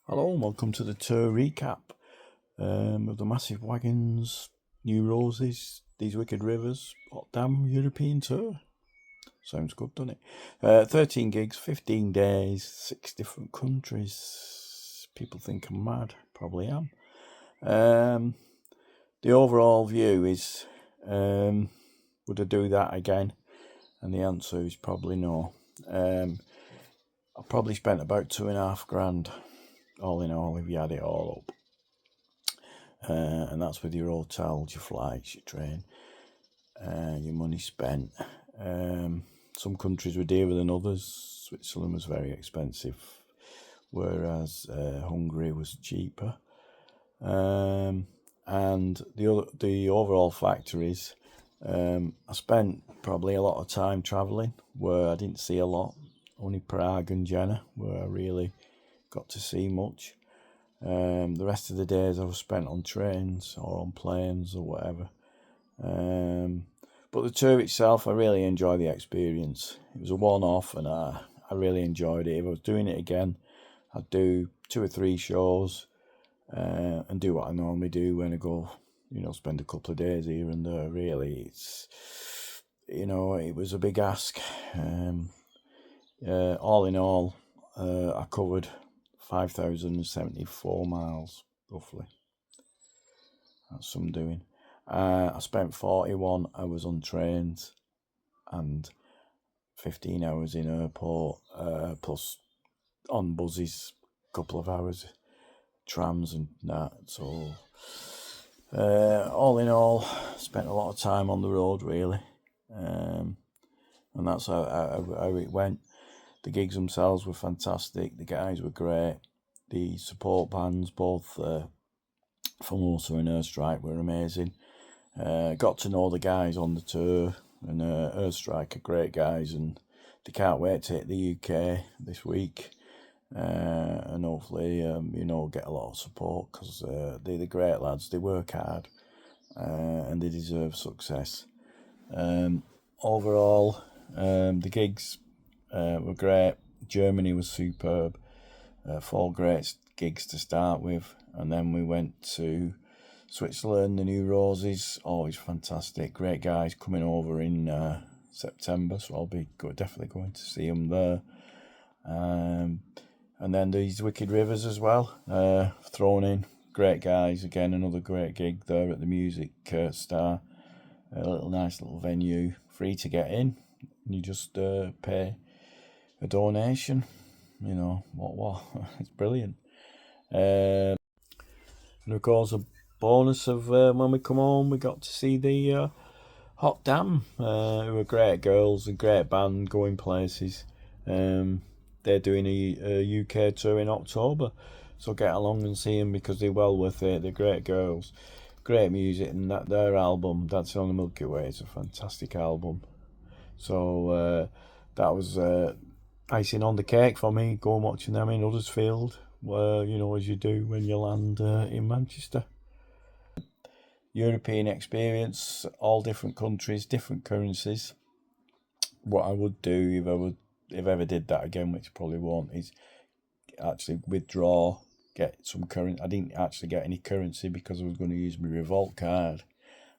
Hello and welcome to the tour recap of the massive Wagons, New Roses, These Wicked Rivers, Hot Damn European tour. Sounds good, doesn't it? 13 gigs, 15 days, 6 different countries. People think I'm mad, probably am. The overall view is, would I do that again? And the answer is probably no. I probably spent about £2,500 all in all if you add it all up. And that's with your hotels, your flights, your train, your money spent. Some countries were dearer than others. Switzerland was very expensive, whereas Hungary was cheaper. And the overall factor is I spent probably a lot of time travelling where I didn't see a lot. Only Prague and Vienna where I really got to see much. The rest of the days I was spent on trains or on planes or whatever. But the tour itself, I really enjoyed the experience. It was a one-off and I really enjoyed it. If I was doing it again, I'd do 2 or 3 shows and do what I normally do when I go, spend a couple of days here and there. Really, it was a big ask. All in all, I covered 5,074 miles, roughly. That's some doing. I spent 41 hours on trains and 15 hours in airport, plus on buses, a couple of hours, trams and that. So, all in all, spent a lot of time on the road, really. And that's how it went. The gigs themselves were fantastic. The guys were great. The support bands, both Formosa and Airstrike, were amazing. Got to know the guys on the tour, and Airstrike are great guys, and they can't wait to hit the UK this week. And hopefully, get a lot of support because they're the great lads. They work hard and they deserve success. Overall, the gigs were great. Germany was superb. 4 great gigs to start with, and then we went to Switzerland, the New Roses, always fantastic. Great guys coming over in September, so I'll be definitely going to see them there. And then These Wicked Rivers as well, thrown in. Great guys, again, another great gig there at the Music Star. A nice little venue, free to get in. You just pay a donation. What? It's brilliant. And of course, a bonus of when we come home, we got to see the Hot Damn, who are great girls and great band going places. They're doing a UK tour in October, so get along and see them because they're well worth it. They're great girls, great music, and their album, Dancing on the Milky Way, is a fantastic album. So that was icing on the cake for me, going watching them in Huddersfield, where, as you do when you land in Manchester. European experience, all different countries, different currencies. What I would do if I ever did that again, which I probably won't, is actually withdraw, get some currency. I didn't actually get any currency because I was going to use my Revolt card,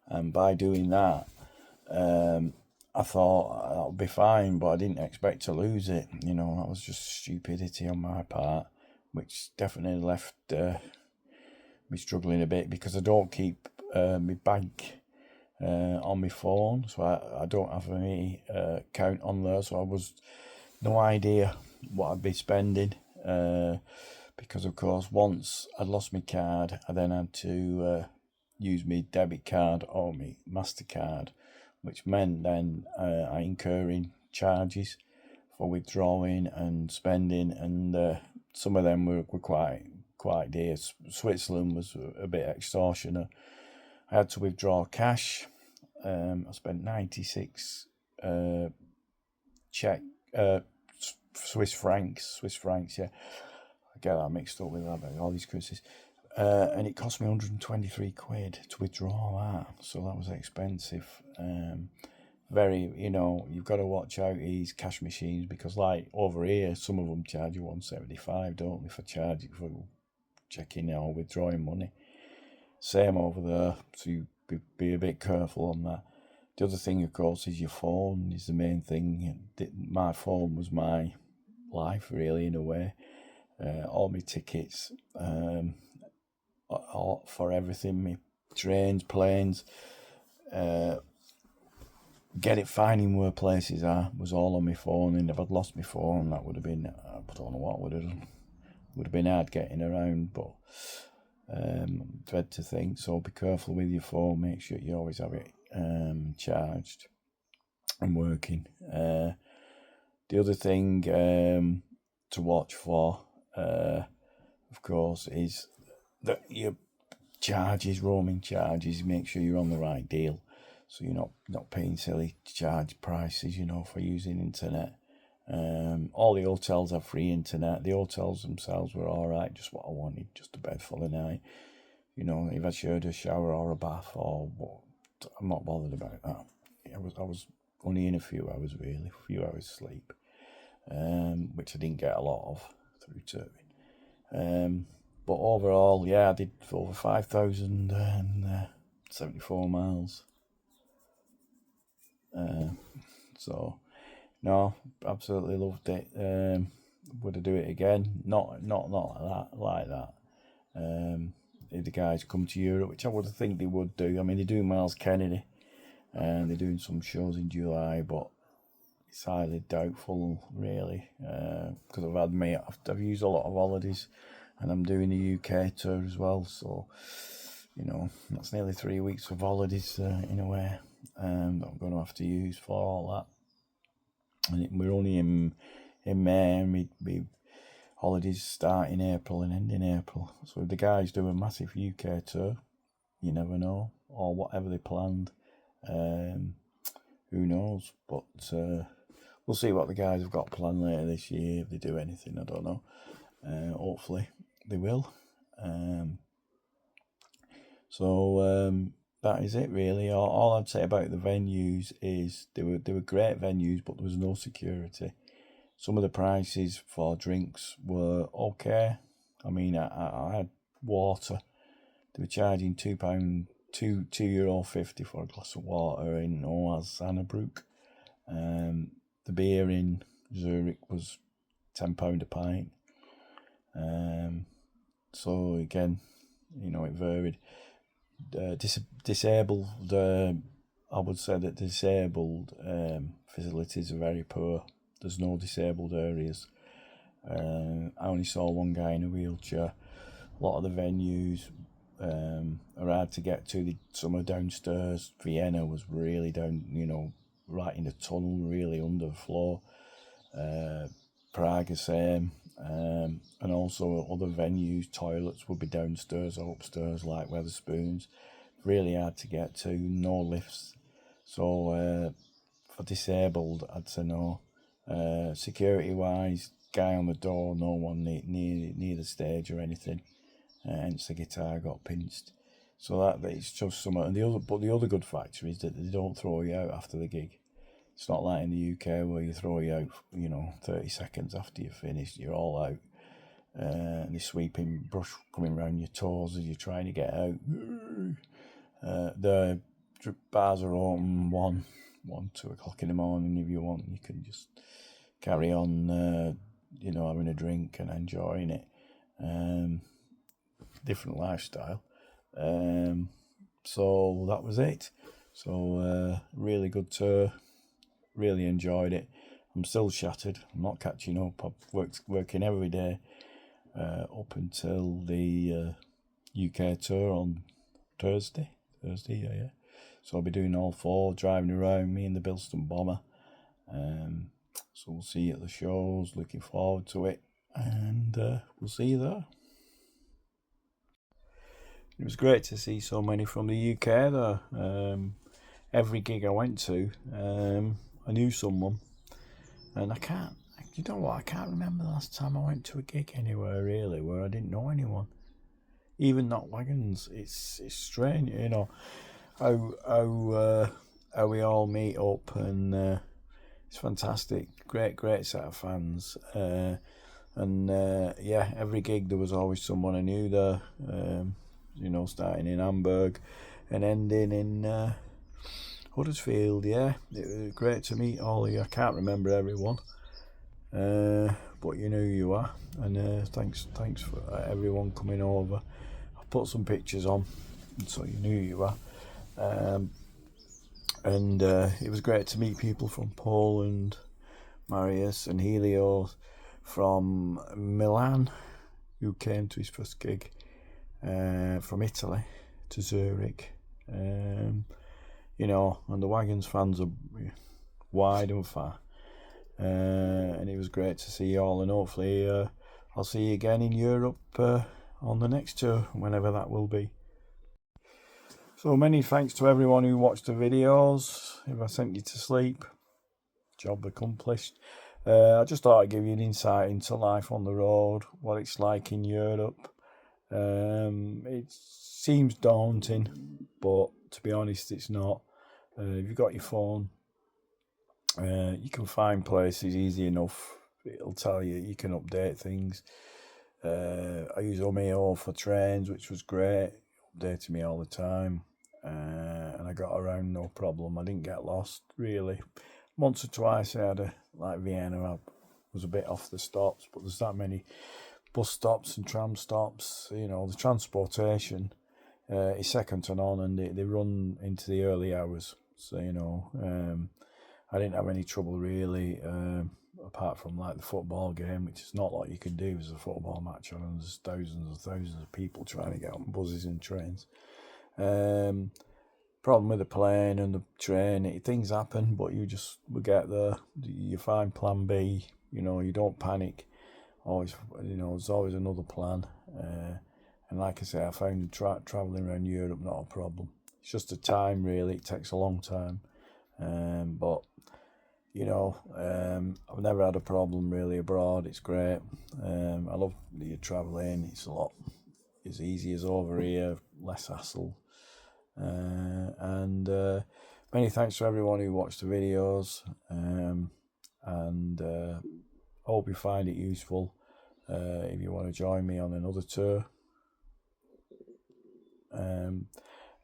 and by doing that, I thought that would be fine, but I didn't expect to lose it. That was just stupidity on my part, which definitely left me struggling a bit because I don't keep my bank on my phone, so I don't have any account on there, so I was no idea what I'd be spending because, of course, once I'd lost my card, I then had to use my debit card or my MasterCard, which meant then I incurring charges for withdrawing and spending, and some of them were quite dear. Switzerland was a bit extortionate. I had to withdraw cash. I spent 96 Swiss francs, yeah. I get that mixed up with all these currencies. And it cost me 123 quid to withdraw that, so that was expensive. Very, you've got to watch out these cash machines because, like over here, some of them charge you 175, don't they, for checking or withdrawing money. Same over there, so you be a bit careful on that. The other thing, of course, is your phone is the main thing. My phone was my life, really, in a way. All my tickets, for everything, my trains, planes, finding where places are was all on my phone. And if I'd lost my phone, that would have been, I don't know what would have done. Would have been hard getting around, but dread to think. So be careful with your phone. Make sure you always have it charged and working. The other thing to watch for, of course, is that your roaming charges. Make sure you're on the right deal, so you're not paying silly charge prices, for using internet. All the hotels have free internet. The hotels themselves were all right, just what I wanted, just a bed for the night. If I shared a shower or a bath or what, I'm not bothered about that. I was only in a few hours, really, a few hours sleep, which I didn't get a lot of through touring. But overall, yeah, I did over 5,074 miles. So, no, absolutely loved it. Would I do it again? Not like that. If the guys come to Europe, which I would think they would do. I mean, they're doing Miles Kennedy, and they're doing some shows in July, but it's highly doubtful, really, because I've used a lot of holidays, and I'm doing the UK tour as well. So, that's nearly 3 weeks of holidays in a way that I'm going to have to use for all that. And we're only in May, and we holidays start in April and end in April. So if the guys do a massive UK tour, you never know, or whatever they planned, who knows? But we'll see what the guys have got planned later this year. If they do anything, I don't know. Hopefully they will. So that is it, really. All I'd say about the venues is they were great venues, but there was no security. Some of the prices for drinks were okay. I mean, I had water. They were charging £2, €2.50 for a glass of water in Oaz Sannabrook. The beer in Zurich was £10 a pint. So again, it varied. Disabled, I would say that disabled facilities are very poor. There's no disabled areas. I only saw one guy in a wheelchair. A lot of the venues are hard to get to. Some are downstairs. Vienna was really down, right in the tunnel, really under the floor. Prague the same. And also other venues, toilets would be downstairs or upstairs, like Weatherspoons. Really hard to get to, no lifts. So for disabled, I'd say no. Security wise, guy on the door, no one near the stage or anything. Hence the guitar got pinched. So that it's just some. And the other good factor is that they don't throw you out after the gig. It's not like in the UK where you throw you out, 30 seconds after you've finished, you're all out. And the sweeping brush coming around your toes as you're trying to get out. The bars are open 2 o'clock in the morning. If you want, you can just carry on, having a drink and enjoying it. Different lifestyle. So that was it. So really good tour. Really enjoyed it. I'm still shattered. I'm not catching up. I've working every day up until the UK tour on Thursday, yeah. So I'll be doing all 4, driving around, me and the Bilston Bomber. So we'll see you at the shows. Looking forward to it, and we'll see you there. It was great to see so many from the UK there. Every gig I went to, I knew someone, and I can't remember the last time I went to a gig anywhere really where I didn't know anyone. Even not Wagons. It's strange, how we all meet up, and it's fantastic. Great set of fans. And yeah, every gig there was always someone I knew there. You know, starting in Hamburg and ending in Huddersfield. Yeah, it was great to meet all of you. I can't remember everyone, but you know who you are. And thanks for everyone coming over. I put some pictures on so you knew who you are. And it was great to meet people from Poland, Marius and Helios from Milan, who came to his first gig, from Italy to Zurich. You know, and the Wagons fans are wide and far. And it was great to see you all, and hopefully I'll see you again in Europe on the next tour, whenever that will be. So many thanks to everyone who watched the videos. If I sent you to sleep, job accomplished. I just thought I'd give you an insight into life on the road, what it's like in Europe. It seems daunting, but to be honest, it's not. If you've got your phone, you can find places easy enough. It'll tell you, you can update things. I use Omeo for trains, which was great. It updated me all the time. And I got around no problem. I didn't get lost, really. Once or twice I had like Vienna, I was a bit off the stops, but there's that many bus stops and tram stops. You know, the transportation is second to none, and they run into the early hours. So, you know, I didn't have any trouble really, apart from like the football game, which is not like you can do as a football match on, and there's thousands and thousands of people trying to get on buses and trains. Problem with the plane and the train, things happen, but you just will get there. You find plan B, you know, you don't panic. Always, you know, there's always another plan. And like I say, I found travelling around Europe not a problem. It's just the time, really. It takes a long time. But, you know, I've never had a problem really abroad. It's great. I love the travelling. It's easy as over here, less hassle. And many thanks to everyone who watched the videos, and hope you find it useful. If you want to join me on another tour,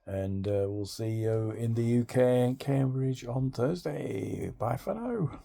and we'll see you in the UK and Cambridge on Thursday. Bye for now.